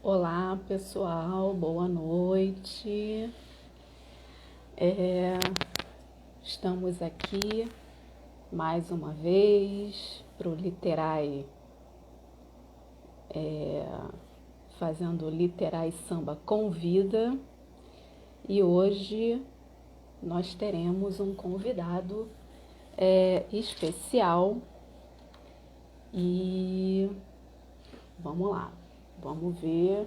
Olá, pessoal, boa noite. É, Estamos aqui mais uma vez para o Literai, fazendo Literai Samba Convida. E hoje nós teremos um convidado especial. E vamos lá, vamos ver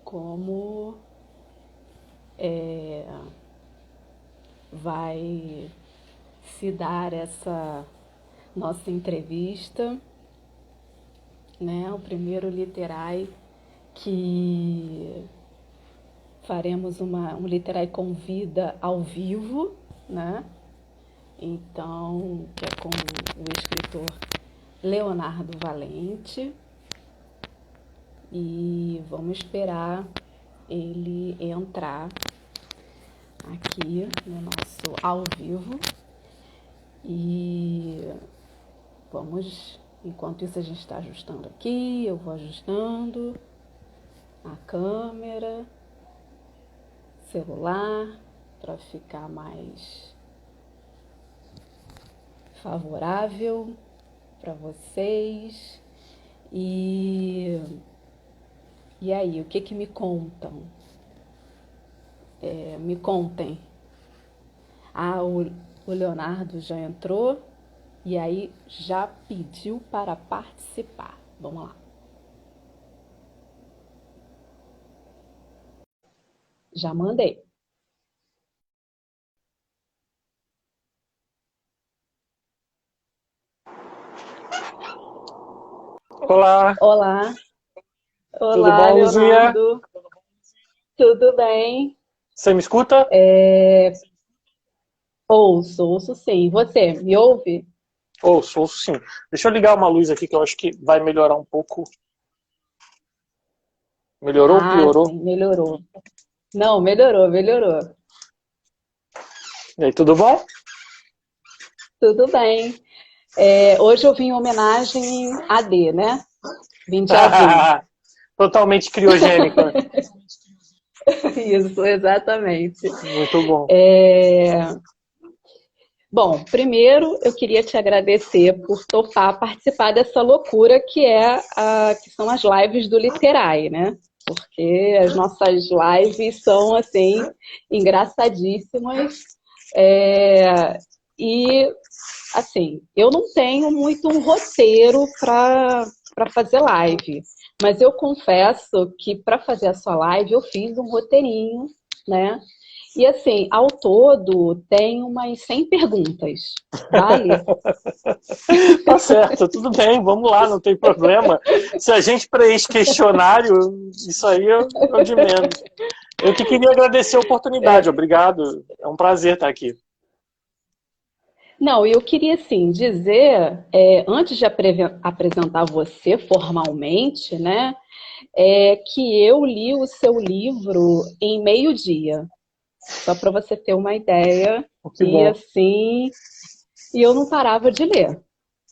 como vai se dar essa nossa entrevista, né? O primeiro Literai que faremos um Literai Convida ao vivo, né? Então, que é com o escritor Leonardo Valente. E vamos esperar ele entrar aqui no nosso ao vivo. E enquanto isso a gente está ajustando aqui, eu vou ajustando a câmera, celular, para ficar mais favorável para vocês. E aí, o que me contam? Me contem. O Leonardo já entrou e aí já pediu para participar. Vamos lá. Já mandei. Olá, Olá, tudo olá, bom, Luzia? Leonardo. Tudo bem? Você me escuta? Ouço sim. Você me ouve? Ouço sim. Deixa eu ligar uma luz aqui que eu acho que vai melhorar um pouco. Melhorou ou Ah, piorou? sim, melhorou. Não, melhorou. E aí, tudo bom? Tudo bem. Hoje eu vim em homenagem a D, né? Vim de azul. Totalmente criogênica. Isso, exatamente. Muito bom. Bom, primeiro eu queria te agradecer por topar participar dessa loucura que são as lives do Literai, né? Porque as nossas lives são assim engraçadíssimas. E assim, eu não tenho muito um roteiro para fazer live, mas eu confesso que para fazer a sua live eu fiz um roteirinho, né? E assim, ao todo tem umas 100 perguntas, vale? Tá certo, tudo bem, vamos lá, não tem problema. Se a gente preenche questionário, isso aí é o de menos. Eu que queria agradecer a oportunidade, obrigado. É um prazer estar aqui. Não, eu queria assim dizer, antes de apresentar você formalmente, né, que eu li o seu livro em meio-dia, só para você ter uma ideia, Que e bom, assim, e eu não parava de ler,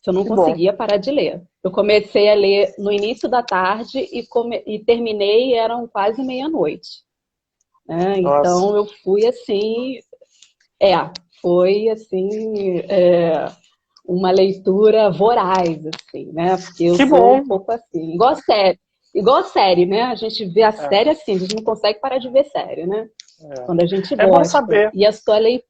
eu não que bom. conseguia parar de ler. Eu comecei a ler no início da tarde e terminei, eram quase meia-noite, né? Nossa, Então eu fui assim, é, foi assim, uma leitura voraz, assim, né? Porque eu que sou um bom. pouco assim, igual a série, né? A gente vê a É, série assim, a gente não consegue parar de ver série, né? é. Quando a gente É bom gosta. saber. E a sua leitura.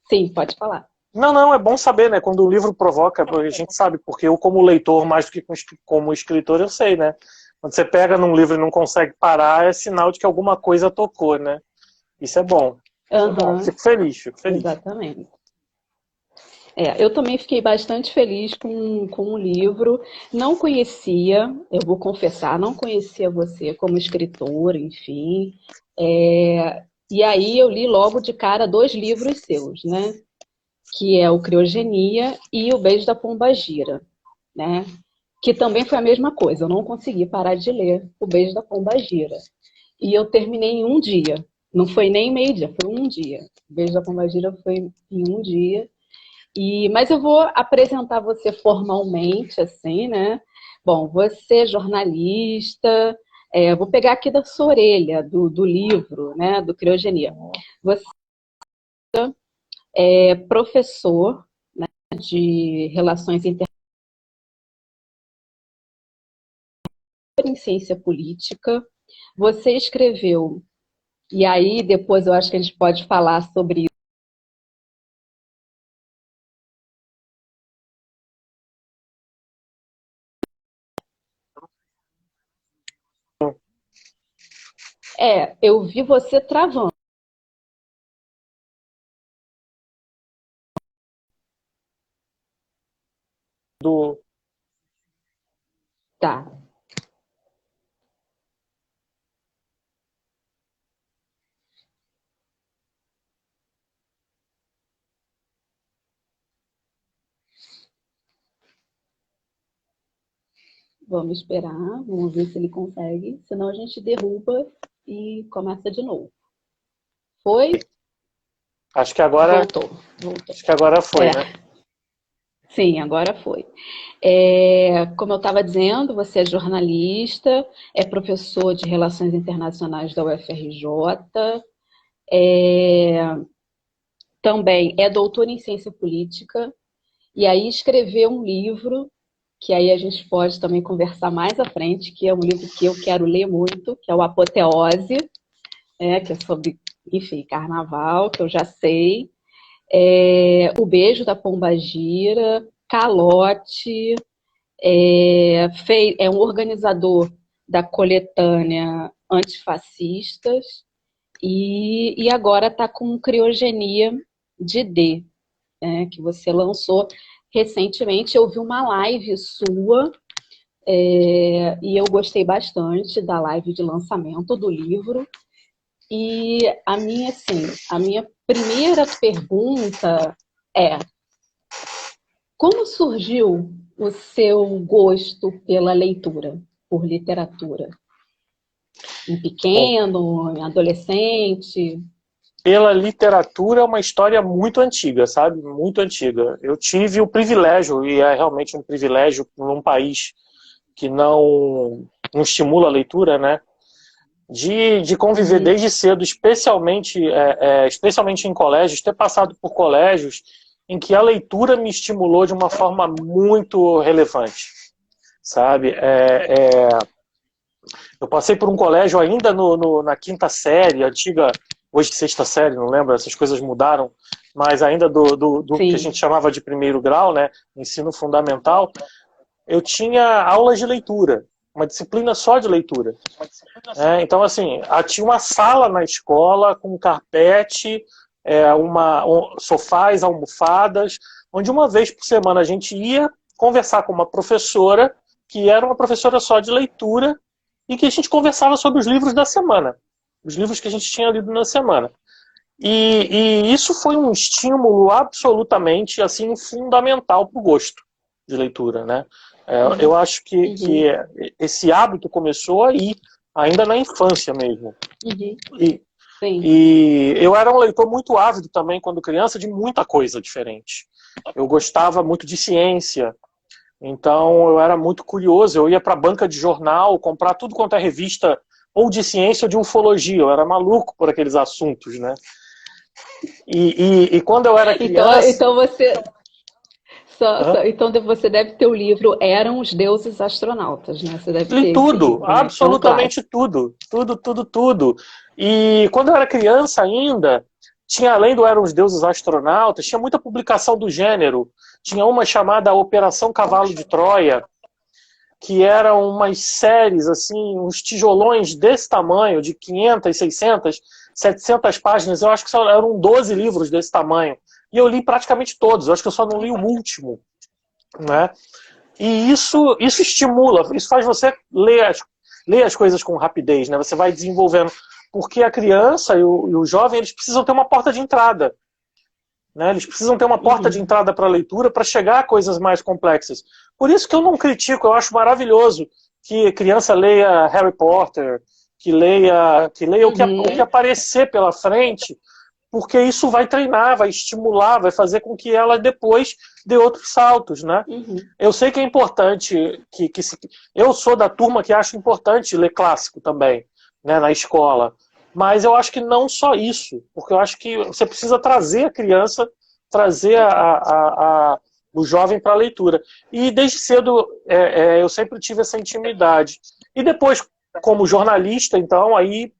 Sim, pode falar. Não, não, é bom saber, né? Quando o livro provoca, a gente sabe, porque eu, como leitor, mais do que como escritor, eu sei, né? Quando você pega num livro e não consegue parar, é sinal de que alguma coisa tocou, né? Isso é bom. Isso é bom. Aham, Fico feliz, fico feliz. exatamente. Eu também fiquei bastante feliz com o livro. Não conhecia, eu vou confessar, não conhecia você como escritora, enfim. E aí eu li logo de cara dois livros seus, né? Que é o Criogenia e o Beijo da Pombagira, né? Que também foi a mesma coisa, eu não consegui parar de ler o Beijo da Pombagira. E eu terminei em um dia, não foi nem meio-dia, foi um dia. O Beijo da Pombagira foi em um dia. Mas eu vou apresentar você formalmente, assim, né? Bom, você é jornalista, vou pegar aqui da sua orelha, do livro, né, do Criogenia. Você é professor, né, de Relações Internacionais em Ciência Política. Você escreveu, e aí depois eu acho que a gente pode falar sobre isso. Eu vi você travando. Do, Tá. Vamos esperar, vamos ver se ele consegue. Senão a gente derruba e começa de novo. Foi? acho que agora, Voltou. acho que agora foi, né? Sim, agora foi. Como eu estava dizendo, você é jornalista, é professor de Relações Internacionais da UFRJ, também é doutor em Ciência Política, e aí escreveu um livro, que aí a gente pode também conversar mais à frente, que é um livro que eu quero ler muito, que é o Apoteose, que é sobre, enfim, carnaval, que eu já sei. O Beijo da Pombagira, Calote, é um organizador da coletânea Antifascistas e agora está com Criogenia de D, que você lançou recentemente. Eu vi uma live sua e eu gostei bastante da live de lançamento do livro. E a minha primeira pergunta é: como surgiu o seu gosto pela leitura, por literatura? Em Bom, pequeno, em adolescente? pela literatura é uma história muito antiga, sabe? Muito antiga. Eu tive o privilégio, e é realmente um privilégio num país que não estimula a leitura, né? De conviver Uhum, desde cedo, especialmente em colégios, ter passado por colégios em que a leitura me estimulou de uma forma muito relevante, sabe? Eu passei por um colégio ainda na quinta série, antiga, hoje sexta série, não lembro, essas coisas mudaram, mas ainda do que a sim. gente chamava de primeiro grau, né, ensino fundamental, eu tinha aulas de leitura, uma disciplina só de leitura. Então, assim, tinha uma sala na escola com um carpete, sofás, almofadas, onde uma vez por semana a gente ia conversar com uma professora, que era uma professora só de leitura, e que a gente conversava sobre os livros da semana, os livros que a gente tinha lido na semana. E isso foi um estímulo absolutamente assim fundamental para o gosto de leitura, né? Eu acho que Uhum, esse hábito começou aí, ainda na infância mesmo. uhum, E, sim. e eu era um leitor muito ávido também, quando criança, de muita coisa diferente. Eu gostava muito de ciência, então eu era muito curioso. Eu ia para a banca de jornal, comprar tudo quanto é revista, ou de ciência ou de ufologia. Eu era maluco por aqueles assuntos, né? E quando eu era Então, criança. então você. Hã? Então você deve ter o livro Eram os Deuses Astronautas, né? Você deve Li ter esse tudo, livro, né? Que é um absolutamente clássico. tudo. Tudo, tudo, tudo. E quando eu era criança ainda, tinha, além do Eram os Deuses Astronautas, tinha muita publicação do gênero. Tinha uma chamada Operação Cavalo de Troia, que eram umas séries, assim, uns tijolões desse tamanho, de 500, 600, 700 páginas. Eu acho que só eram 12 livros desse tamanho. E eu li praticamente todos. Eu acho que eu só não li o último, né? E isso estimula, isso faz você ler as coisas com rapidez, né? Você vai desenvolvendo. Porque a criança e o jovem, eles precisam ter uma porta de entrada. Né? Eles precisam ter uma porta de Uhum, entrada para a leitura para chegar a coisas mais complexas. Por isso que eu não critico, eu acho maravilhoso que a criança leia Harry Potter, que leia o que uhum, aparecer pela frente, porque isso vai treinar, vai estimular, vai fazer com que ela depois dê outros saltos, né? Uhum. Eu sei que é importante, eu sou da turma que acha importante ler clássico também, né, na escola, mas eu acho que não só isso, porque eu acho que você precisa trazer a criança, trazer o jovem para a leitura. E desde cedo eu sempre tive essa intimidade. E depois, como jornalista, então, aí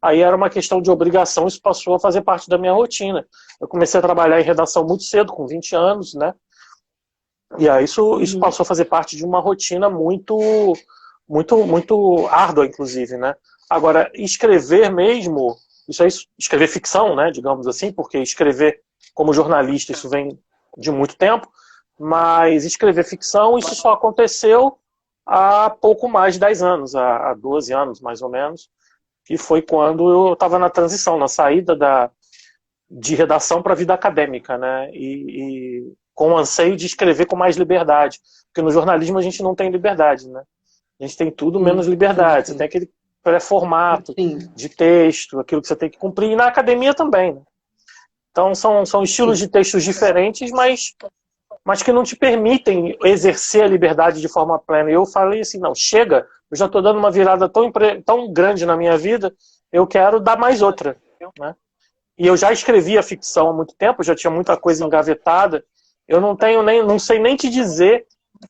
era uma questão de obrigação, isso passou a fazer parte da minha rotina. Eu comecei a trabalhar em redação muito cedo, com 20 anos, né? E aí isso passou a fazer parte de uma rotina muito, muito, muito árdua, inclusive, né? Agora, escrever mesmo, isso aí, escrever ficção, né, digamos assim, porque escrever como jornalista, isso vem de muito tempo, mas escrever ficção, isso só aconteceu há pouco mais de 10 anos, há 12 anos, mais ou menos, que foi quando eu estava na transição, na saída de redação para a vida acadêmica, né? E com o anseio de escrever com mais liberdade. Porque no jornalismo a gente não tem liberdade, né? A gente tem tudo menos liberdade. Sim. Você tem aquele pré-formato de texto, aquilo que você tem que cumprir, e na academia também, né? Então são estilos de textos diferentes, mas que não te permitem exercer a liberdade de forma plena. E eu falei assim, não, chega, eu já estou dando uma virada tão grande na minha vida, eu quero dar mais outra, né? E eu já escrevia ficção há muito tempo, já tinha muita coisa engavetada, eu não sei nem te dizer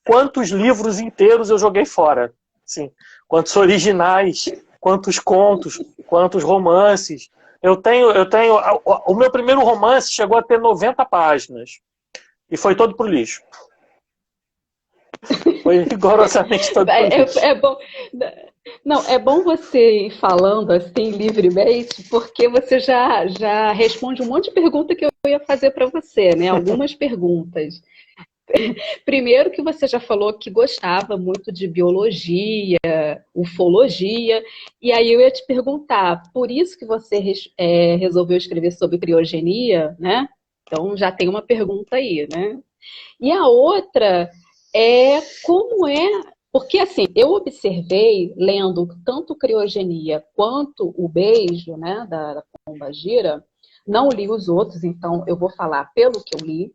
quantos livros inteiros eu joguei fora, assim, quantos originais, quantos contos, quantos romances. O meu primeiro romance chegou a ter 90 páginas. E foi todo pro lixo. Foi rigorosamente todo pro lixo. É bom. Não, é bom você ir falando assim livremente, porque você já responde um monte de pergunta que eu ia fazer para você, né? Algumas perguntas. Primeiro que você já falou que gostava muito de biologia, ufologia, e aí eu ia te perguntar, por isso que você resolveu escrever sobre criogenia, né? Então já tem uma pergunta aí, né? E a outra é como é. Porque, assim, eu observei, lendo tanto Criogenia quanto O Beijo, né, da Pombagira, não li os outros, então eu vou falar pelo que eu li,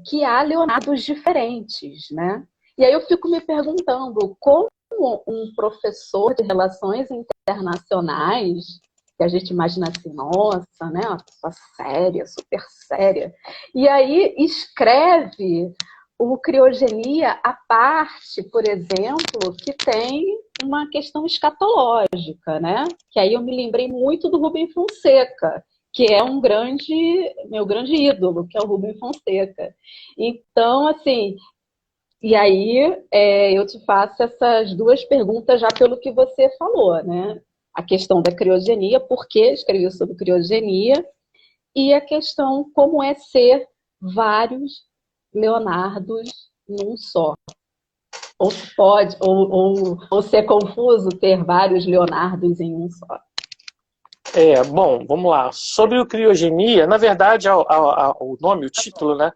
que há Leonardos diferentes, né? E aí eu fico me perguntando como um professor de relações internacionais, que a gente imagina assim, nossa, né, uma pessoa séria, super séria, e aí escreve o Criogenia à parte, por exemplo, que tem uma questão escatológica, né? Que aí eu me lembrei muito do Rubem Fonseca, que é meu grande ídolo, que é o Rubem Fonseca. Então, assim, e aí eu te faço essas duas perguntas já pelo que você falou, né? A questão da criogenia, por que escreveu sobre criogenia, e a questão como é ser vários Leonardos num só. Ou se pode, ou se é confuso ter vários Leonardos em um só. Bom, vamos lá. Sobre o criogenia, na verdade, o nome, o título, né?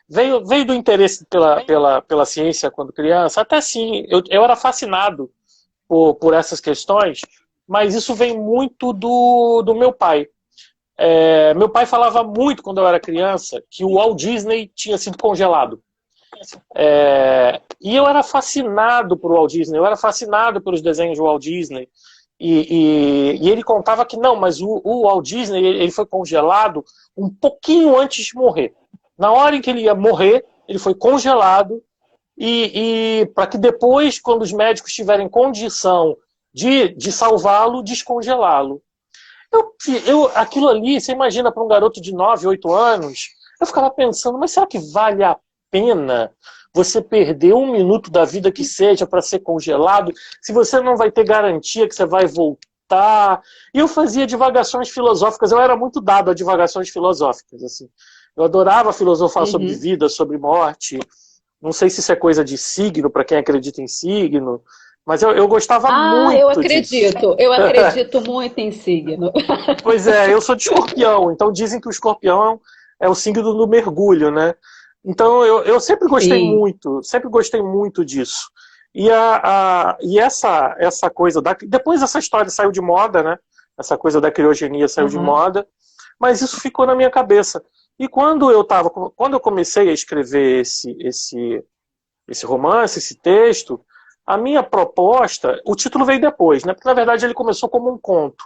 Veio do interesse pela ciência quando criança. Até sim, eu era fascinado por essas questões, mas isso vem muito do meu pai. Meu pai falava muito, quando eu era criança, que o Walt Disney tinha sido congelado. E eu era fascinado por Walt Disney, eu era fascinado pelos desenhos do Walt Disney. E ele contava que não, mas o Walt Disney ele foi congelado um pouquinho antes de morrer. Na hora em que ele ia morrer, ele foi congelado e para que depois, quando os médicos tiverem condição de salvá-lo, descongelá-lo. Aquilo ali, você imagina para um garoto de 9, 8 anos, eu ficava pensando, mas será que vale a pena você perder um minuto da vida que seja para ser congelado, se você não vai ter garantia que você vai voltar? E eu fazia divagações filosóficas, eu era muito dado a divagações filosóficas, assim. Eu adorava filosofar sobre vida, sobre morte. Não sei se isso é coisa de signo, para quem acredita em signo, mas eu gostava muito eu acredito. Eu acredito muito em signo. Pois eu sou de Escorpião, então dizem que o Escorpião é o signo do mergulho, né? Então eu sempre gostei muito disso. E essa coisa depois essa história saiu de moda, né? Essa coisa da criogenia saiu de moda. mas isso ficou na minha cabeça. E quando eu comecei a escrever esse romance, esse texto, a minha proposta, o título veio depois, né? Porque na verdade ele começou como um conto,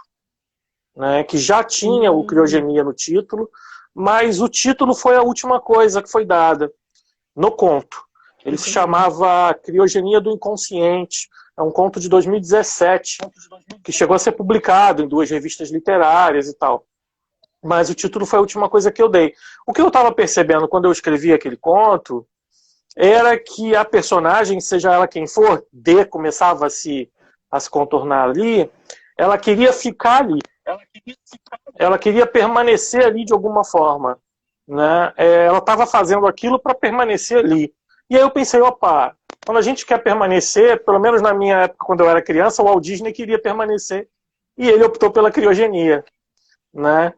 né? Que já tinha o Criogenia no título, mas o título foi a última coisa que foi dada no conto. Ele se chamava Criogenia do Inconsciente. É um conto de 2017, que chegou a ser publicado em 2 revistas literárias e tal. Mas o título foi a última coisa que eu dei. O que eu estava percebendo quando eu escrevi aquele conto era que a personagem, seja ela quem for, começava a se contornar ali, ela queria ficar ali. Ela queria permanecer ali de alguma forma, né? Ela estava fazendo aquilo para permanecer ali. E aí eu pensei, opa, quando a gente quer permanecer, pelo menos na minha época, quando eu era criança, o Walt Disney queria permanecer. E ele optou pela criogenia, né?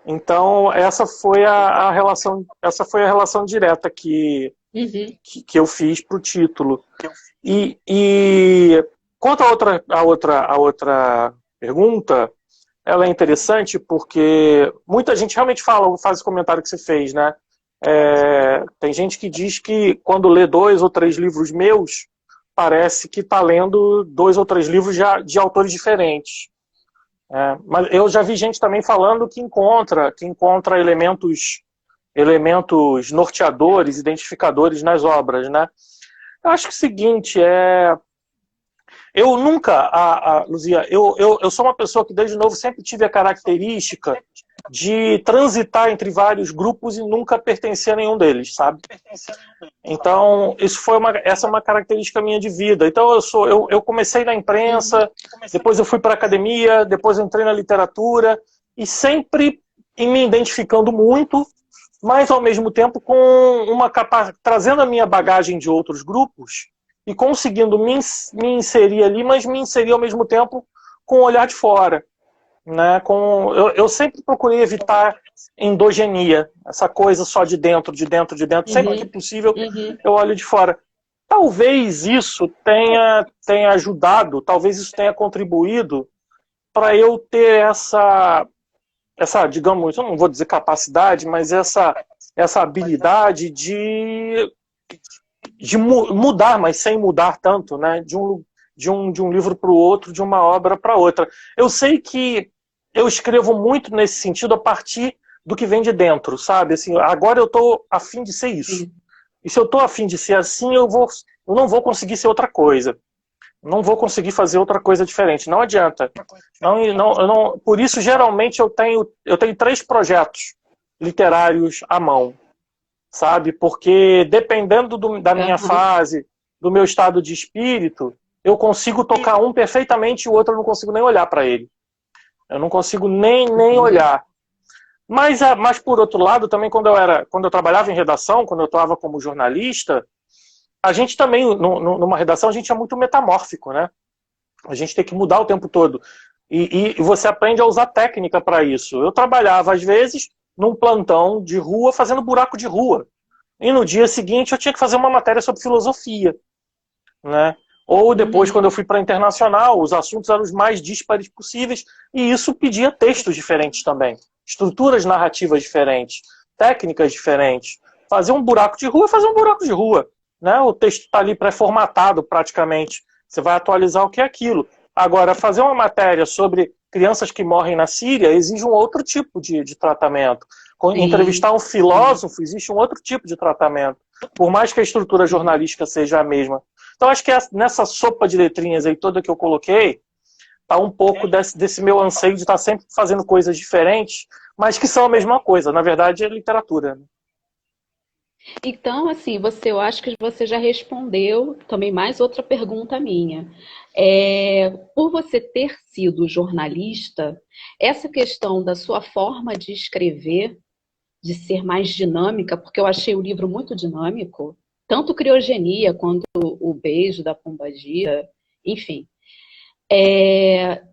Então, essa foi a relação direta que eu fiz para o título. E quanto a outra pergunta, ela é interessante porque muita gente realmente faz esse comentário que você fez, né? Tem gente que diz que quando lê 2 ou 3 livros meus, parece que está lendo 2 ou 3 livros de autores diferentes. Mas eu já vi gente também falando que encontra elementos norteadores, identificadores nas obras, né? Eu acho que é o seguinte, eu nunca, Luzia, eu sou uma pessoa que desde novo sempre tive a característica de transitar entre vários grupos e nunca pertencer a nenhum deles, sabe? Então, essa é uma característica minha de vida. Então, eu comecei na imprensa, depois eu fui para a academia, depois eu entrei na literatura, e sempre me identificando muito, mas ao mesmo tempo trazendo a minha bagagem de outros grupos e conseguindo me inserir ali, mas me inserir ao mesmo tempo com o olhar de fora. Né? Eu sempre procurei evitar endogenia, essa coisa só de dentro, sempre que possível eu olho de fora. Talvez isso tenha ajudado, talvez isso tenha contribuído para eu ter essa, digamos, eu não vou dizer capacidade, mas essa habilidade de mudar, mas sem mudar tanto, né? De um livro para o outro, de uma obra para outra. Eu sei que eu escrevo muito nesse sentido a partir do que vem de dentro, sabe? Assim, agora eu estou a fim de ser isso. E se eu estou a fim de ser assim, eu não vou conseguir ser outra coisa. Não vou conseguir fazer outra coisa diferente. Não adianta. Por isso, geralmente, eu tenho 3 projetos literários à mão, sabe? Porque dependendo da minha fase, do meu estado de espírito, eu consigo tocar um perfeitamente e o outro eu não consigo nem olhar para ele. Eu não consigo nem olhar. Mas por outro lado, também quando eu trabalhava em redação, quando eu atuava como jornalista, a gente também, numa redação, a gente é muito metamórfico, né? A gente tem que mudar o tempo todo. E você aprende a usar técnica para isso. Eu trabalhava, às vezes, num plantão de rua, fazendo buraco de rua. E no dia seguinte eu tinha que fazer uma matéria sobre filosofia, né? Ou depois, quando eu fui para a internacional, os assuntos eram os mais díspares possíveis, e isso pedia textos diferentes também, estruturas narrativas diferentes, técnicas diferentes. Fazer um buraco de rua é fazer um buraco de rua, né? O texto está ali pré-formatado praticamente, você vai atualizar o que é aquilo. Agora, fazer uma matéria sobre crianças que morrem na Síria exige um outro tipo de tratamento. Entrevistar um filósofo existe um outro tipo de tratamento, por mais que a estrutura jornalística seja a mesma. Então acho que nessa sopa de letrinhas aí toda que eu coloquei, tá um pouco desse meu anseio de estar sempre fazendo coisas diferentes, mas que são a mesma coisa. Na verdade, é literatura. Então, assim, eu acho que você já respondeu também mais outra pergunta minha. Por você ter sido jornalista, essa questão da sua forma de escrever, de ser mais dinâmica, porque eu achei o livro muito dinâmico, tanto Criogenia quanto o Beijo da Pombagira, enfim.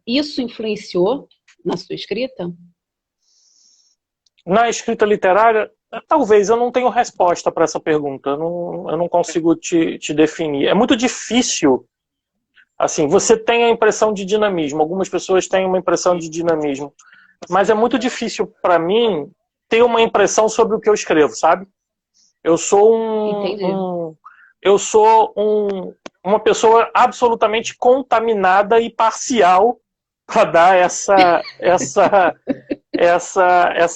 Isso influenciou na sua escrita? Na escrita literária, talvez eu não tenho resposta para essa pergunta. Eu não consigo te definir. É muito difícil. Assim, você tem a impressão de dinamismo. Algumas pessoas têm uma impressão de dinamismo. mas é muito difícil para mim ter uma impressão sobre o que eu escrevo, sabe? Eu sou Entendi. uma pessoa absolutamente contaminada e parcial para dar essa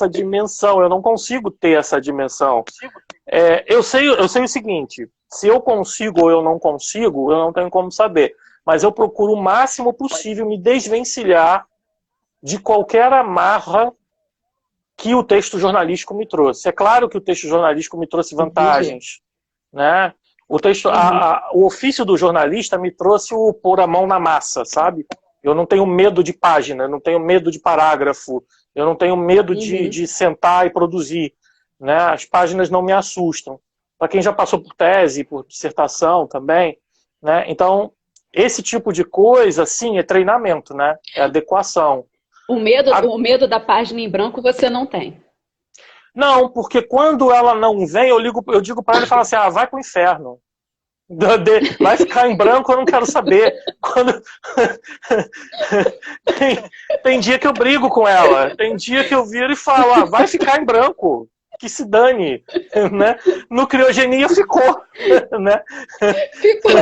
dimensão. Eu não consigo ter essa dimensão. Eu sei o seguinte: se eu consigo ou eu não consigo, eu não tenho como saber. Mas eu procuro o máximo possível me desvencilhar de qualquer amarra que o texto jornalístico me trouxe. É claro que o texto jornalístico me trouxe vantagens, né? O texto, o ofício do jornalista me trouxe o pôr a mão na massa, sabe? Eu não tenho medo de página, eu não tenho medo de parágrafo, eu não tenho medo de sentar e produzir, né? As páginas não me assustam. Para quem já passou por tese, por dissertação também, né? Então, esse tipo de coisa, sim, é treinamento, né? É adequação. O medo da página em branco você não tem? Não, porque quando ela não vem, eu digo para ela e falo assim: vai pro inferno. Vai ficar em branco, eu não quero saber. Tem dia que eu brigo com ela, tem dia que eu viro e falo: vai ficar em branco, que se dane. Né? No criogenia ficou. Né? Ficou.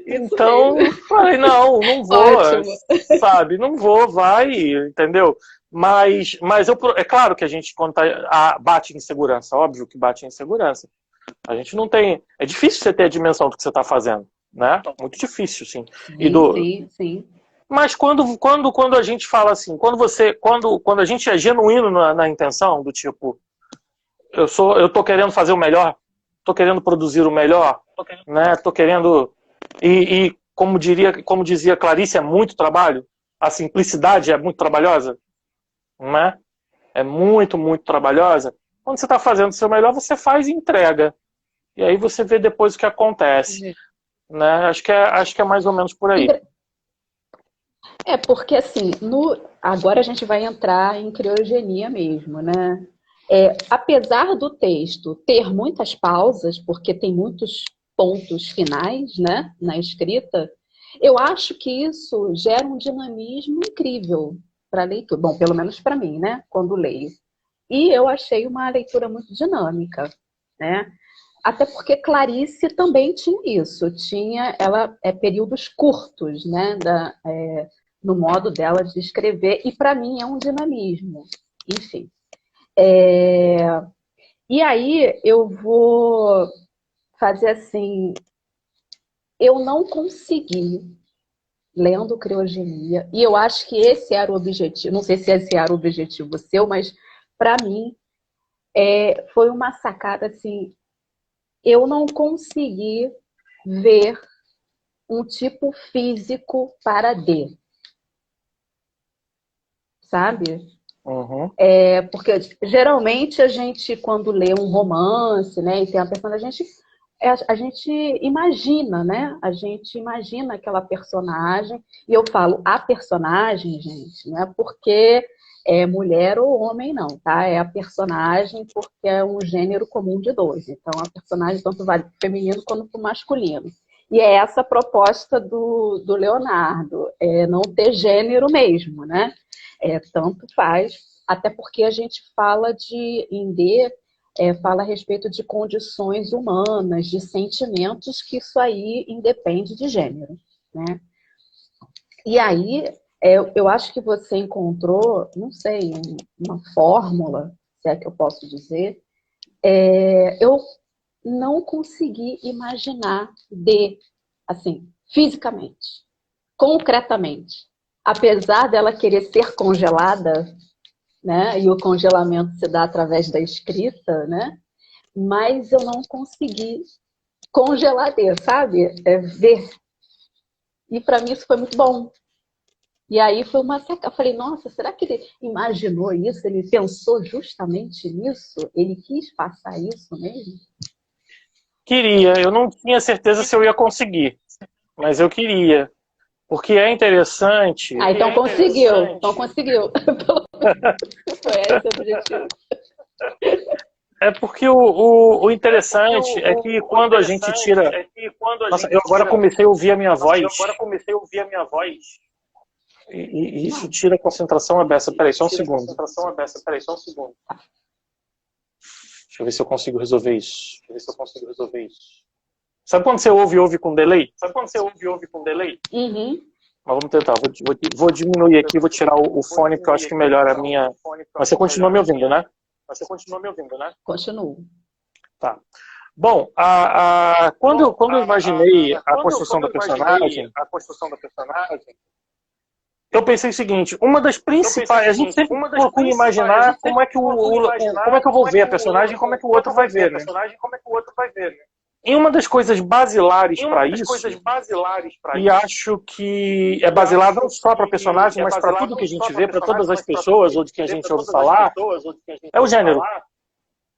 Então, falei: não vou, Ótimo. sabe? Não vou, vai, entendeu? Mas é claro que a gente, quando bate em segurança, óbvio que bate em segurança. A gente não tem. É difícil você ter a dimensão do que você está fazendo, né? Muito difícil, sim. Sim. Mas quando a gente fala assim, quando a gente é genuíno na intenção, do tipo, eu tô querendo fazer o melhor, tô querendo produzir o melhor, né? Tô querendo e como dizia Clarice, é muito trabalho. A simplicidade é muito trabalhosa, né? É muito, muito trabalhosa. Quando você está fazendo o seu melhor, você faz e entrega. E aí você vê depois o que acontece. Né? Acho que é mais ou menos por aí. Porque assim, agora a gente vai entrar em criogenia mesmo, né? Apesar do texto ter muitas pausas, porque tem muitos pontos finais, né, na escrita, eu acho que isso gera um dinamismo incrível para a leitura. Bom, pelo menos para mim, né, quando leio. E eu achei uma leitura muito dinâmica, né? Até porque Clarice também tinha isso, ela períodos curtos, né, no modo dela de escrever, e para mim é um dinamismo, enfim. E aí eu vou fazer assim, eu não consegui, lendo criogenia, e eu acho que esse era o objetivo, não sei se esse era o objetivo seu, mas para mim foi uma sacada assim, eu não consegui ver um tipo físico para D, sabe? Uhum. Porque geralmente a gente, quando lê um romance, né, e tem uma personagem, a gente imagina, né? A gente imagina aquela personagem, e eu falo a personagem, gente, não é porque é mulher ou homem, não, tá? É a personagem porque é um gênero comum de dois. Então, a personagem tanto vale para o feminino quanto para o masculino. E é essa a proposta do Leonardo, não ter gênero mesmo, né? Tanto faz, até porque a gente fala em D, fala a respeito de condições humanas, de sentimentos, que isso aí independe de gênero, né? E aí, eu acho que você encontrou, não sei, uma fórmula, se é que eu posso dizer. Eu não consegui imaginar assim, fisicamente, concretamente. Apesar dela querer ser congelada, né? E o congelamento se dá através da escrita, né? Mas eu não consegui congelar, sabe? Ver. E para mim isso foi muito bom. E aí foi uma saca. Eu falei, nossa, será que ele imaginou isso? Ele pensou justamente nisso? Ele quis passar isso mesmo? Queria, eu não tinha certeza se eu ia conseguir, mas eu queria. Porque é interessante. Então conseguiu. Então conseguiu. Foi esse o objetivo. É porque o interessante é que quando a gente tira. Nossa, eu agora comecei a ouvir a minha voz. E isso tira a concentração aberta. Peraí, só um segundo. Deixa eu ver se eu consigo resolver isso. Sabe quando você ouve com delay? Uhum. Mas vamos tentar. Vou diminuir aqui, vou tirar o fone, porque eu acho que melhora a minha... Mas você continua me ouvindo, né? Continuo. Tá. Bom, quando eu imaginei a construção da personagem, eu pensei o seguinte: uma das principais, a gente sempre procura imaginar como é que eu vou ver a personagem e como é que o outro vai ver, né? E uma das coisas basilares para isso, e acho que é basilar não só para a personagem, mas para tudo que a gente vê, para todas as pessoas ou de quem a gente ouve falar, é o gênero.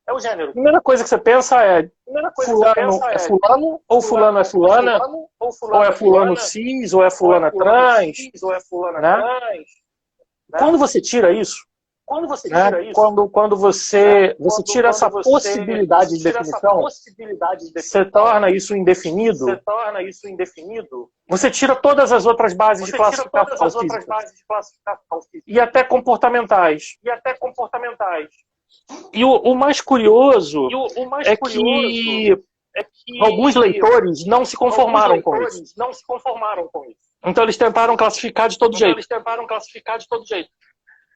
A primeira coisa que você pensa é: fulano é fulano, ou fulano é fulana, ou é fulano cis, ou é fulana trans, né? Quando você tira isso, né? Quando você tira essa possibilidade de definição, você torna isso indefinido, você tira todas as outras bases de classificação física e até comportamentais. E o mais curioso é que alguns leitores não se conformaram com isso. Então eles tentaram classificar de todo jeito.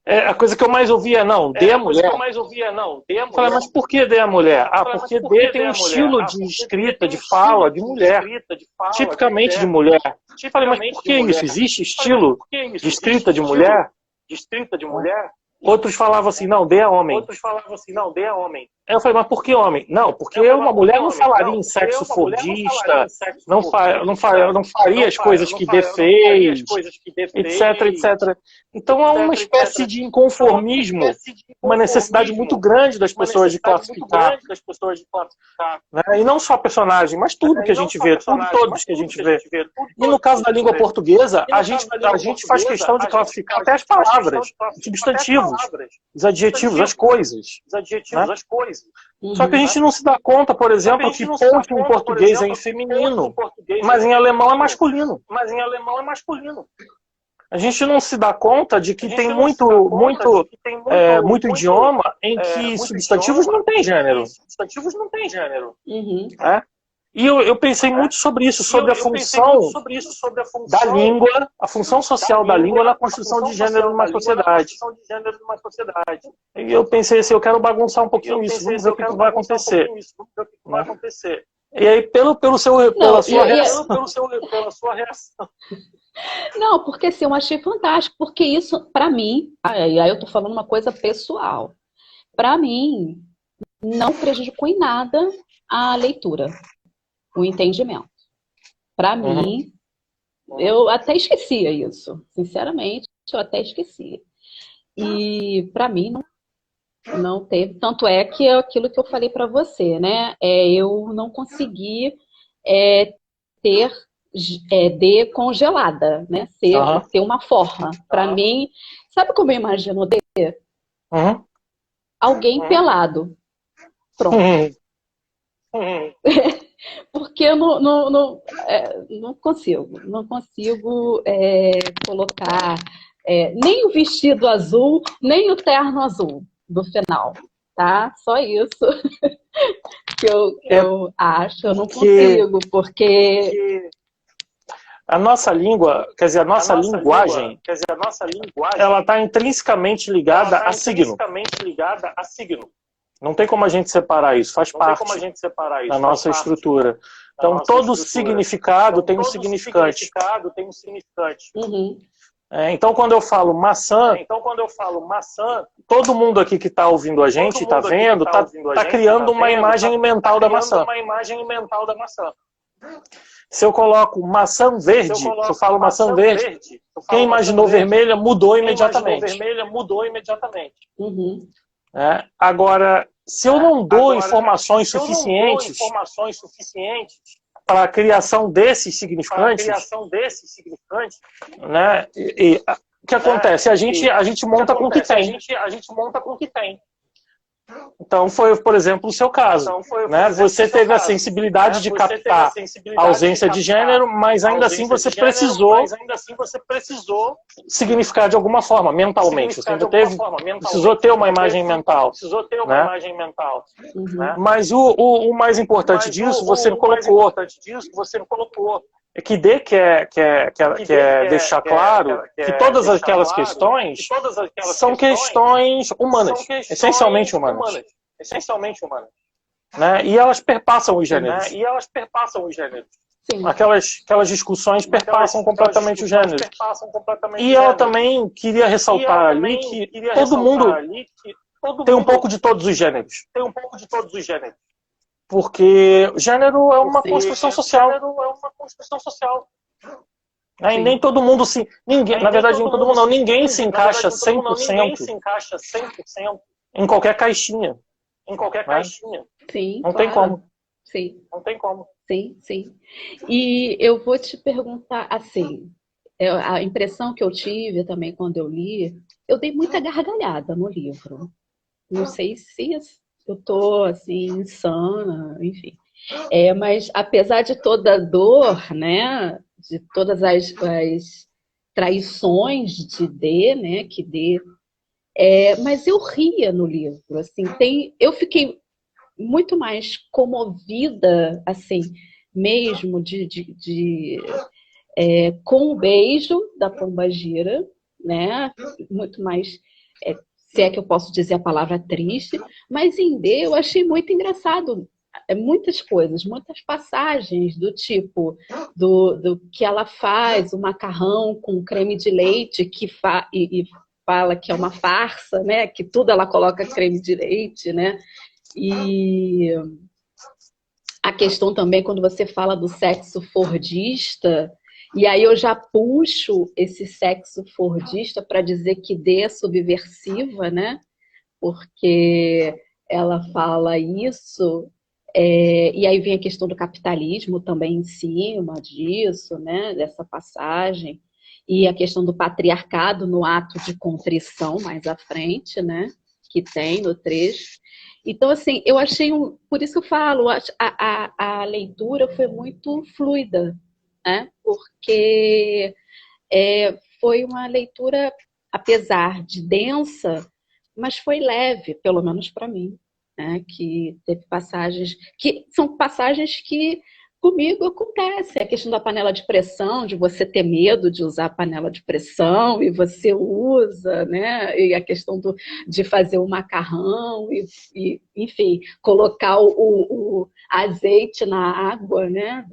A coisa que eu mais ouvia é: não, D é mulher. Eu falei: mas por que D é mulher? Porque D tem um estilo de escrita, de fala, de mulher. Tipicamente de mulher. Eu falei: mas por que isso? Existe estilo de escrita de mulher? Outros falavam assim: não, D é homem. Aí eu falei: mas por que homem? Não, porque uma mulher não falaria em sexo fordista, não faria as coisas que D fez, etc. Então há uma espécie de inconformismo, uma necessidade muito grande das pessoas de classificar. Né? E não só personagem, mas tudo que a gente vê, todos que a gente vê. E no caso da língua portuguesa, a gente faz questão de classificar até as palavras, os substantivos, os adjetivos, as coisas. Né? Só que a gente não se dá conta, por exemplo, que ponte em português é em feminino, mas em alemão é masculino. A gente não se dá conta de que tem muito idioma em que substantivos não têm gênero. Uhum. E eu pensei muito sobre isso, sobre a função da língua, a função social da língua na construção de gênero numa sociedade. E eu pensei assim: eu quero bagunçar um pouquinho isso, vamos ver o que vai acontecer. E aí, pela sua reação. Não, porque assim, eu achei fantástico, porque isso, para mim, aí eu tô falando uma coisa pessoal, para mim, não prejudicou em nada a leitura, o entendimento. Para mim, eu até esquecia isso, sinceramente, eu até esquecia. E para mim não teve, tanto é que é aquilo que eu falei para você, né? Eu não consegui ter D congelada, né? Ter uma forma. Para mim, sabe como eu imagino D? Alguém pelado. Pronto. Porque eu não consigo colocar nem o vestido azul, nem o terno azul do final, tá? Só isso que eu acho, eu não consigo, porque a nossa língua, quer dizer, a nossa linguagem, ela está intrinsecamente ligada a signo. Não tem como a gente separar isso, faz parte da nossa estrutura. Então, todo significado tem um significante. Uhum. Então, quando eu falo maçã, todo mundo aqui que está ouvindo a gente, está vendo, está criando uma imagem mental da maçã. Se eu coloco maçã verde, se eu falo maçã verde, quem imaginou vermelha mudou imediatamente. Uhum. Agora, se eu não dou informações suficientes para a criação desses significantes, né, o que acontece? A gente monta com o que tem. Então foi, por exemplo, o seu caso, né? Você teve a sensibilidade de captar a ausência de gênero, mas ainda assim você precisou significar de alguma forma, mentalmente. Você ainda precisou ter uma imagem mental, né? Mas o mais importante disso, você colocou, é que D quer deixar claro que todas aquelas questões são questões humanas, essencialmente humanas. Né? E elas perpassam os gêneros. Sim. Aquelas discussões perpassam completamente os gêneros. E ela também queria ressaltar ali que todo mundo tem um pouco de todos os gêneros. Porque gênero é uma construção social. E nem todo mundo se... Ninguém, na verdade, nem todo mundo não. Ninguém se encaixa 100% em qualquer caixinha. Né? Sim, não claro. tem como. Sim. Não tem como. Sim, sim. E eu vou te perguntar assim, a impressão que eu tive também quando eu li, eu dei muita gargalhada no livro. Não sei se eu tô assim insana, enfim. Mas apesar de toda a dor, né, de todas as traições de D, né, que D, mas eu ria no livro, assim, eu fiquei muito mais comovida, assim, mesmo com o beijo da Pombagira, né? Muito mais, se é que eu posso dizer a palavra triste, mas em D eu achei muito engraçado. Muitas coisas, muitas passagens do tipo do que ela faz o macarrão com creme de leite e fala que é uma farsa, né? Que tudo ela coloca creme de leite, né? E a questão também quando você fala do sexo fordista, e aí eu já puxo esse sexo fordista para dizer que D é subversiva, né? Porque ela fala isso, e aí vem a questão do capitalismo também em cima disso, né? Dessa passagem, e a questão do patriarcado no ato de contrição mais à frente, né? Que tem no trecho. Então, assim, eu achei, por isso que eu falo, a leitura foi muito fluida, né? Porque foi uma leitura, apesar de densa, mas foi leve, pelo menos para mim, né? Que teve passagens que são passagens que comigo acontece. A questão da panela de pressão, de você ter medo de usar a panela de pressão e você usa, né? E a questão de fazer o macarrão e enfim, colocar o azeite na água, né?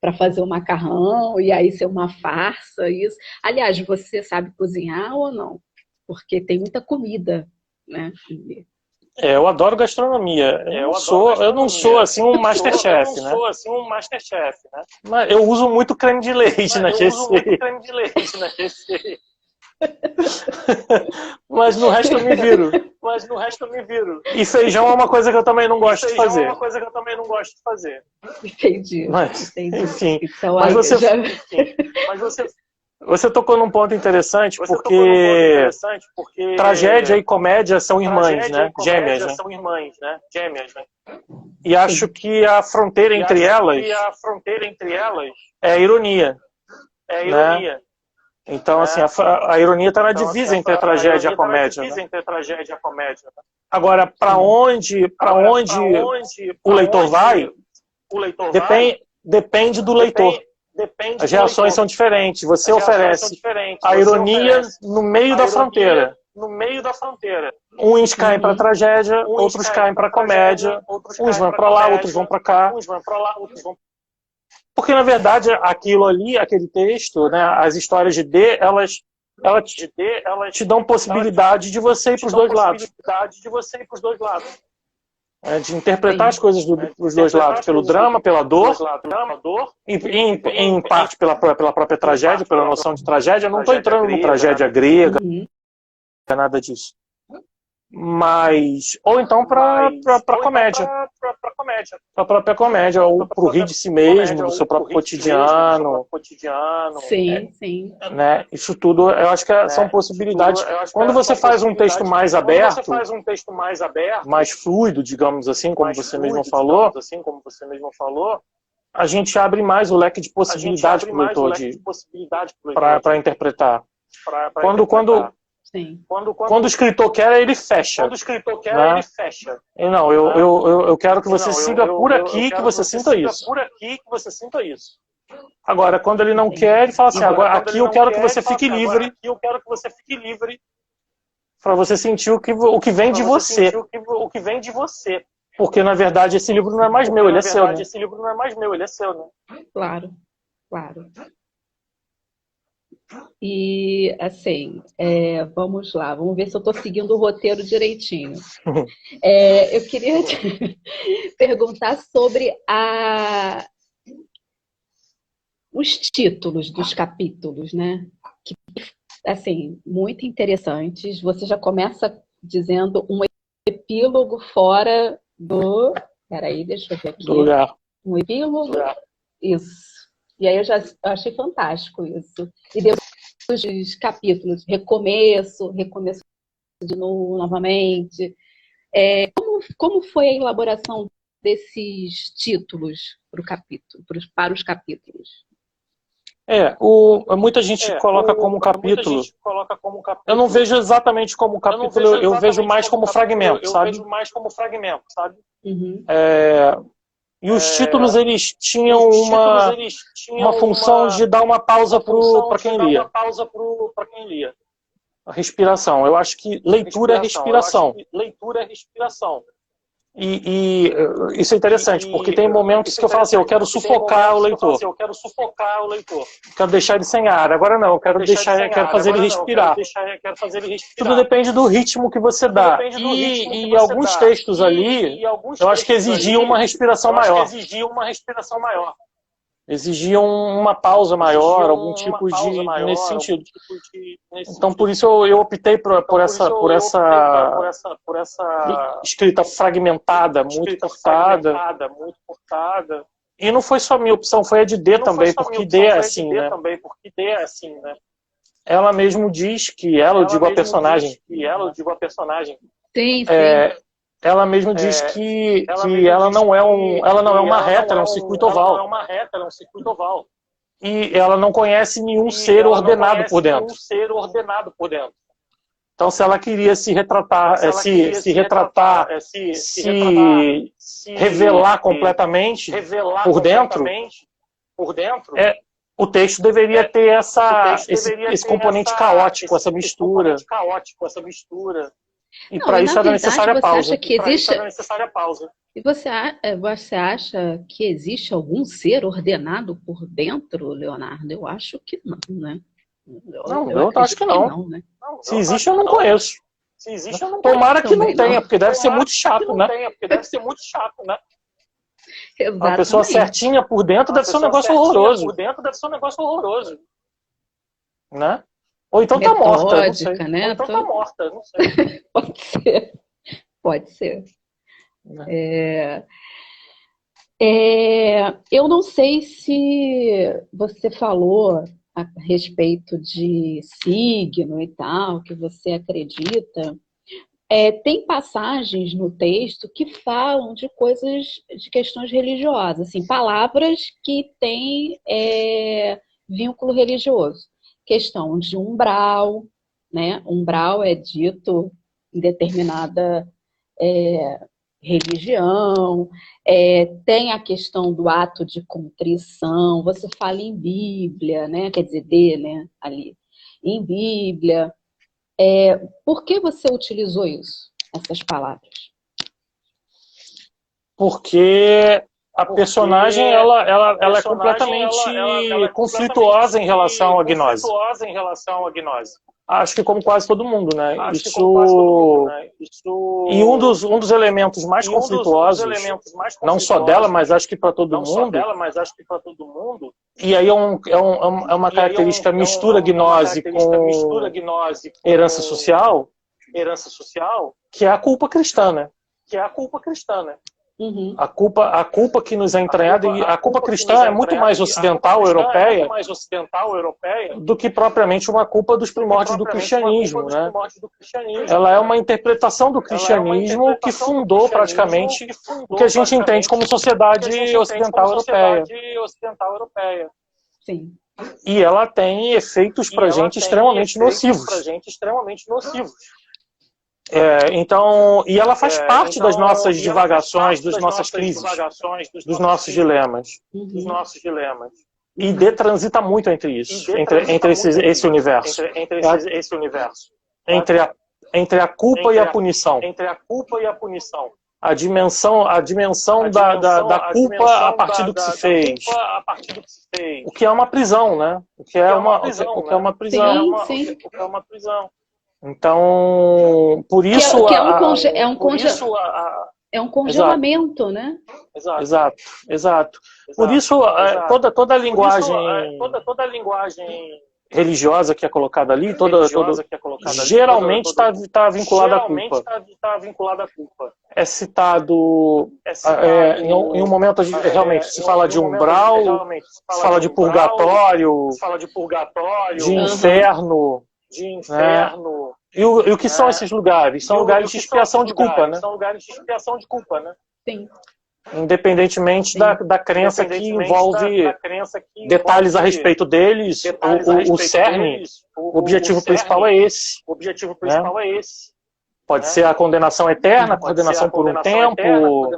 Para fazer o macarrão e aí ser uma farsa, isso. Aliás, você sabe cozinhar ou não? Porque tem muita comida, né? Eu adoro gastronomia. Eu não sou assim um Masterchef, né? Mas eu uso muito creme de leite na receita. Mas no resto eu me viro. E feijão é uma coisa que eu também não gosto de fazer. Entendi. Mas, entendi. enfim. Então, Mas você tocou num ponto interessante, porque tragédia e comédia são irmãs, né? Gêmeas, né? E acho que a fronteira entre elas é a ironia. Né? Então, assim, a ironia está na divisa entre a tragédia e a comédia. Né? Agora, para onde o leitor vai, depende do leitor. As reações são diferentes. Você oferece a ironia no meio da fronteira. Uns caem para a tragédia, outros caem para a comédia. Uns vão para lá, outros vão para cá. Porque, na verdade, aquilo ali, aquele texto, né, as histórias de D, elas te dão possibilidade de você ir para os dois lados. De interpretar as coisas dos dois lados, pelo drama, pela dor, e em parte pela própria tragédia, pela noção de tragédia. Eu não estou entrando em tragédia grega, não é nada disso. Mas, ou então para comédia. para a própria comédia, ou para o rir de si mesmo, do seu próprio cotidiano. Sim, sim. Né? Isso tudo, eu acho que são possibilidades. Quando você faz um texto mais aberto, mais fluido, digamos assim, como você mesmo falou, a gente abre mais o leque de possibilidades para o leitor para interpretar. Quando o escritor quer, ele fecha. Né? E não, eu quero que você siga por aqui, que você sinta isso. Agora, quando ele não quer, ele fala assim, agora aqui eu quero que você fique livre para você sentir o que vem de você. Porque, na verdade, esse livro não é mais meu, ele é seu. Né? Claro, claro. E, assim, vamos lá, vamos ver se eu estou seguindo o roteiro direitinho. Eu queria te perguntar sobre os títulos dos capítulos, né? Que, assim, muito interessantes. Você já começa dizendo um epílogo fora do... Peraí, deixa eu ver aqui. Do lugar. Um epílogo. Isso. E aí eu já achei fantástico isso. E depois dos capítulos, recomeço de novo, novamente. Como foi a elaboração desses títulos para os capítulos? Muita gente coloca como capítulo. Eu não vejo exatamente como capítulo, eu vejo mais como fragmento, sabe? Uhum. E os títulos, eles tinham uma função de dar uma pausa para quem lia. A respiração. Eu acho que leitura é respiração. E isso é interessante, porque tem momentos que eu falo assim, eu quero sufocar o leitor. Quero deixar ele sem ar. Agora não, eu quero fazer ele respirar. Tudo depende do ritmo que você dá. E alguns textos ali, eu acho que exigiam uma respiração maior. Exigiam uma pausa maior, algum tipo de... nesse sentido. Então, por isso eu optei por essa escrita fragmentada, muito cortada. E não foi só minha opção, foi a de D também, porque D é assim, né? Ela mesmo diz que ela, eu digo a personagem. Sim, sim. Ela mesmo diz que ela não é uma reta, ela é um circuito oval. E ela não conhece nenhum ser ordenado por dentro. Então, se ela queria se retratar, se revelar completamente por dentro, o texto deveria ter esse componente caótico, essa mistura. E para isso era necessária a pausa. E você acha que existe algum ser ordenado por dentro, Leonardo? Eu acho que não, né? Eu acho que não. Né? Se existe, eu não conheço. Tomara que não tenha, porque deve ser muito chato, né? Exatamente. Uma pessoa certinha por dentro deve ser um negócio horroroso. Né? Ou então tá morta, não sei. Né? Ou então tá morta, não sei. Pode ser. Eu não sei se você falou a respeito de signo e tal, que você acredita. Tem passagens no texto que falam de coisas, de questões religiosas, assim, palavras que têm vínculo religioso. Questão de umbral, né? Umbral é dito em determinada religião, tem a questão do ato de contrição, você fala em Bíblia, né? Quer dizer, né? Ali, em Bíblia. Por que você utilizou isso, essas palavras? Porque a personagem ela é completamente conflituosa em relação à gnose. Acho que como quase todo mundo, né? E um dos elementos mais conflituosos, não só dela, mas acho que para todo mundo, e aí é uma característica mistura gnose com herança social, que é a culpa cristã, né? Uhum. A culpa que nos é entranhada, e a culpa cristã é muito mais ocidental, europeia, do que propriamente uma culpa dos primórdios do cristianismo, né? Ela é uma interpretação do cristianismo que fundou praticamente o que a gente entende como sociedade ocidental europeia. Sim. E ela tem efeitos para a gente extremamente nocivos. Então, e ela faz parte das nossas divagações, das nossas crises, dos nossos dilemas. E transita muito entre isso, entre esse universo. Entre a culpa e a punição. A dimensão da culpa a partir do que se fez. O que é uma prisão, né? O que é uma prisão. Sim. Então, por isso... É um congelamento, exato, né? Exato. Por isso, toda a linguagem religiosa que é colocada ali, geralmente está vinculada à culpa. É citado, em um momento, realmente, se fala de umbral, se fala de purgatório, de inferno. Né? E o que são esses lugares? São lugares de expiação de culpa, né? Sim. Independentemente da crença que envolve detalhes a respeito deles, o cerne, o objetivo principal é esse. Né? Pode ser a condenação eterna, a condenação por um tempo,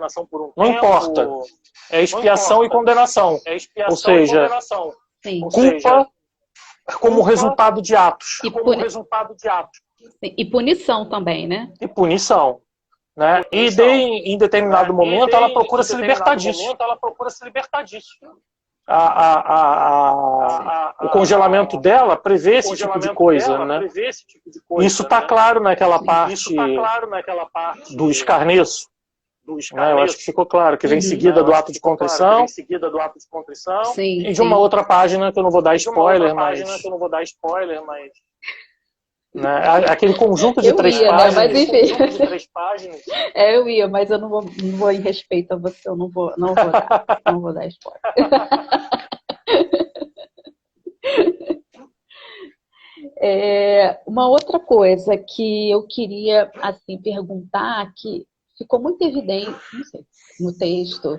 não importa. É expiação e condenação. Ou seja, culpa como resultado de atos. E punição também, né? E punição. Né? E em determinado momento ela procura se libertar disso. O congelamento dela prevê esse tipo de coisa. Né? Isso está claro naquela parte do escarneço. Né? Eu acho que ficou claro, que vem seguida do ato de contrição. Sim, e de uma outra página que eu não vou dar spoiler, mas... Né? Aquele conjunto de três páginas. Né? Mas, enfim. Eu ia, mas eu não vou em respeito a você, eu não vou dar spoiler. Uma outra coisa que eu queria assim perguntar, que ficou muito evidente, não sei, no texto,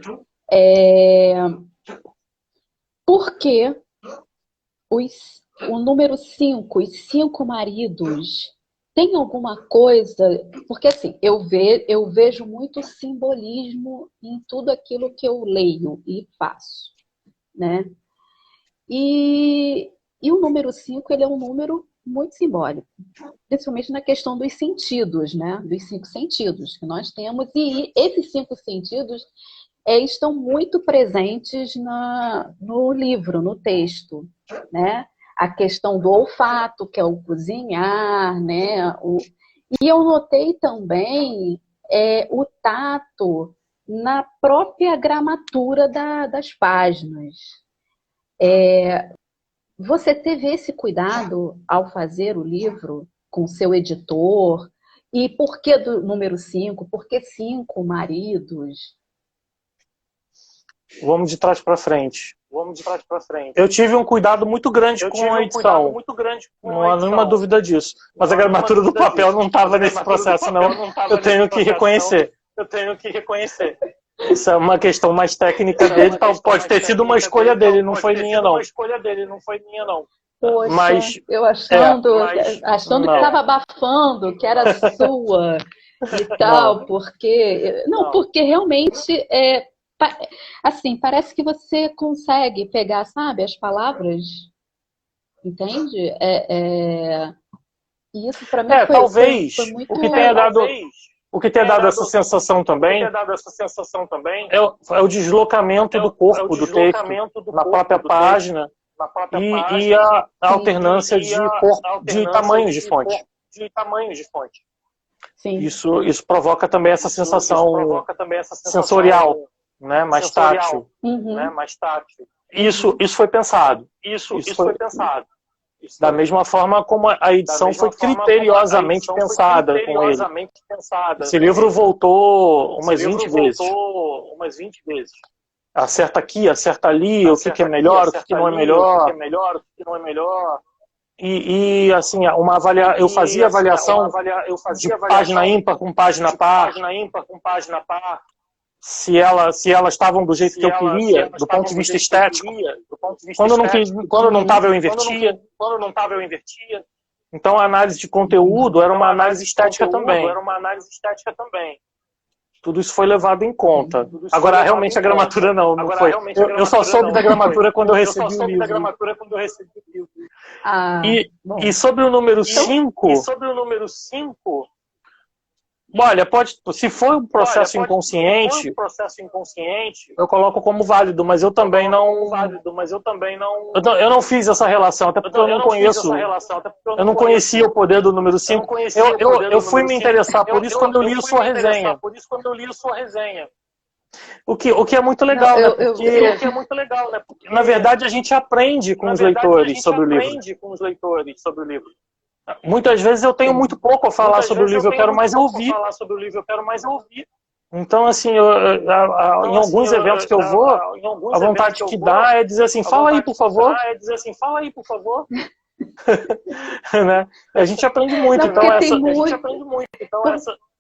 por que o número 5, os 5 maridos, tem alguma coisa... Porque, assim, eu vejo muito simbolismo em tudo aquilo que eu leio e faço, né? E o número 5, ele é um número muito simbólico, principalmente na questão dos sentidos, né? Dos 5 sentidos que nós temos. E esses 5 sentidos estão muito presentes no livro, no texto, né? A questão do olfato, que é o cozinhar, né? E eu notei também o tato na própria gramatura das páginas. Você teve esse cuidado ao fazer o livro com seu editor? E por que do número 5? Por que 5 maridos? Vamos de trás para frente. Eu tive um cuidado muito grande com a edição. Não há nenhuma dúvida disso. Mas a gramatura do papel não estava nesse processo, não. Eu tenho que reconhecer. Isso é uma questão mais técnica dele. Pode ter sido uma escolha dele, não foi minha, não. Poxa, mas, eu achando que estava abafando, que era sua e tal, porque... Não, porque realmente... Assim, parece que você consegue pegar, sabe, as palavras, entende? E isso para mim foi muito... O que tem dado essa sensação também é o deslocamento do corpo do texto na própria página e a alternância de tamanhos de fonte. Sim. Isso provoca também essa sensação sensorial. Né, mais tátil. Uhum. Isso foi pensado. Isso foi pensado. Da mesma forma como a edição foi criteriosamente pensada com ele. Esse livro voltou umas 20 vezes. umas 20 vezes. Acerta aqui, acerta ali, o que é melhor, o que não é melhor. E assim, eu fazia avaliação de página ímpar com página par. Se elas estavam do jeito que eu queria, do ponto de vista estético. Quando não estava, eu invertia. Então, a análise de conteúdo era uma análise estética também. Tudo isso foi levado em conta. Agora, realmente, a gramatura não foi. Eu só soube da gramatura quando eu recebi o livro. E sobre o número 5... Olha, se for um processo inconsciente, eu coloco como válido, mas eu também não... Eu não fiz essa relação, até porque eu não conheço... Eu não conhecia o poder do número 5. Eu fui me interessar por isso quando eu li a sua resenha. O que é muito legal, né? Porque, na verdade, a gente aprende com os leitores sobre o livro. Muitas vezes eu tenho muito pouco a falar sobre o livro, eu quero mais ouvir. Então, assim, em alguns eventos que eu vou, a vontade que dá é dizer assim, fala aí, por favor. Né? A gente aprende muito.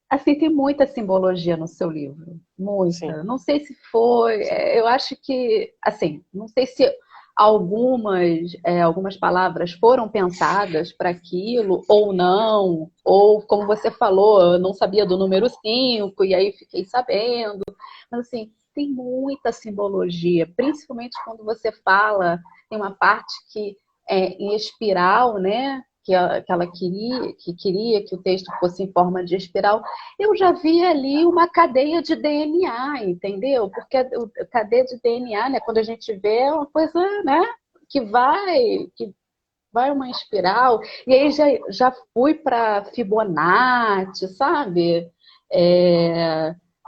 Assim, tem muita simbologia no seu livro. Muita. Sim. Não sei se foi... Eu acho que... Assim, não sei se algumas palavras foram pensadas para aquilo ou não, ou como você falou, eu não sabia do número 5 e aí fiquei sabendo. Mas assim, tem muita simbologia, principalmente quando você fala, tem uma parte que é em espiral, né? Que ela queria que o texto fosse em forma de espiral. Eu já vi ali uma cadeia de DNA, entendeu? Porque a cadeia de DNA, né, quando a gente vê, é uma coisa, né, que vai uma espiral. E aí já fui para Fibonacci, sabe?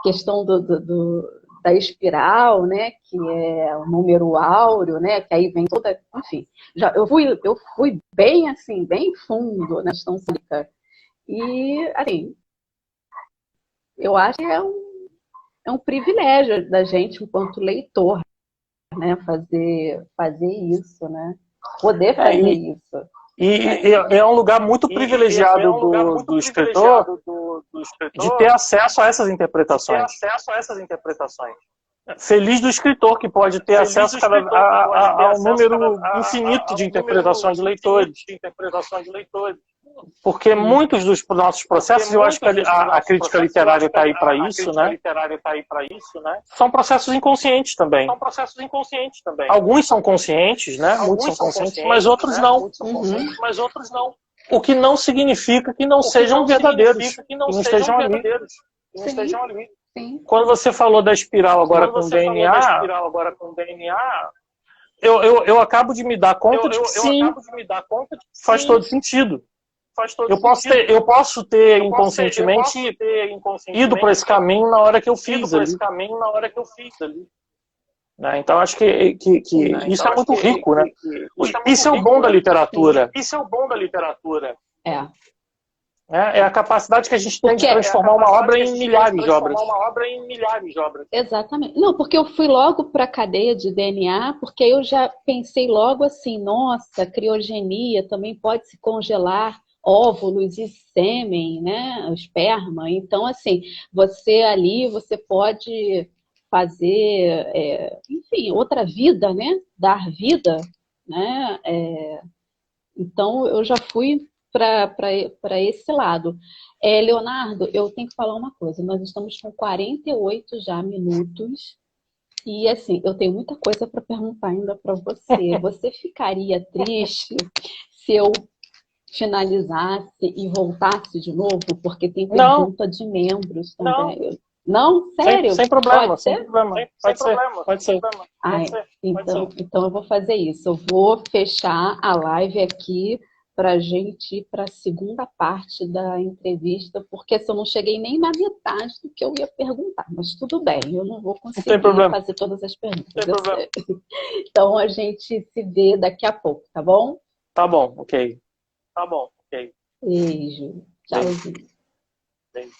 Questão da espiral, né, que é o número áureo, né, que aí vem toda, enfim, eu fui bem assim, bem fundo na questão cívica. E assim, eu acho que é um privilégio da gente enquanto leitor, né, fazer isso, né, poder fazer isso. E é um lugar muito privilegiado do escritor de ter acesso a essas interpretações. Feliz do escritor que pode ter acesso a um número infinito de interpretações de leitores. Porque muitos dos nossos processos, eu acho que a crítica literária está aí para isso, né? São processos inconscientes também. Alguns são conscientes, né? Muitos são conscientes, mas outros não. O que não significa que não sejam verdadeiros, que não estejam ali. Sim. Quando você falou da espiral agora com DNA, eu acabo de me dar conta de que sim, faz todo sentido. Eu posso ter inconscientemente ido para esse caminho na hora que eu fiz ali. Né? Então acho que isso é muito rico, né? Isso é o bom da literatura. É a capacidade que a gente tem de transformar uma obra em milhares de obras. Exatamente. Não, porque eu fui logo para a cadeia de DNA, porque eu já pensei logo assim, nossa, criogenia também pode se congelar óvulos e sêmen, né, esperma. Então, assim, você pode fazer, enfim, outra vida, né, dar vida, né. Então, eu já fui para esse lado. Leonardo, eu tenho que falar uma coisa. Nós estamos com 48 já minutos e, assim, eu tenho muita coisa para perguntar ainda para você. Você ficaria triste se eu finalizasse e voltasse de novo? Porque tem pergunta de membros também. Não? Sério? Sem problema. Pode ser? Pode ser. Então eu vou fazer isso. Eu vou fechar a live aqui para a gente ir para a segunda parte da entrevista, porque eu não cheguei nem na metade do que eu ia perguntar, mas tudo bem, eu não vou conseguir fazer todas as perguntas. Então a gente se vê daqui a pouco, tá bom? Tá bom, ok. Beijo. Tchauzinho. Beijo.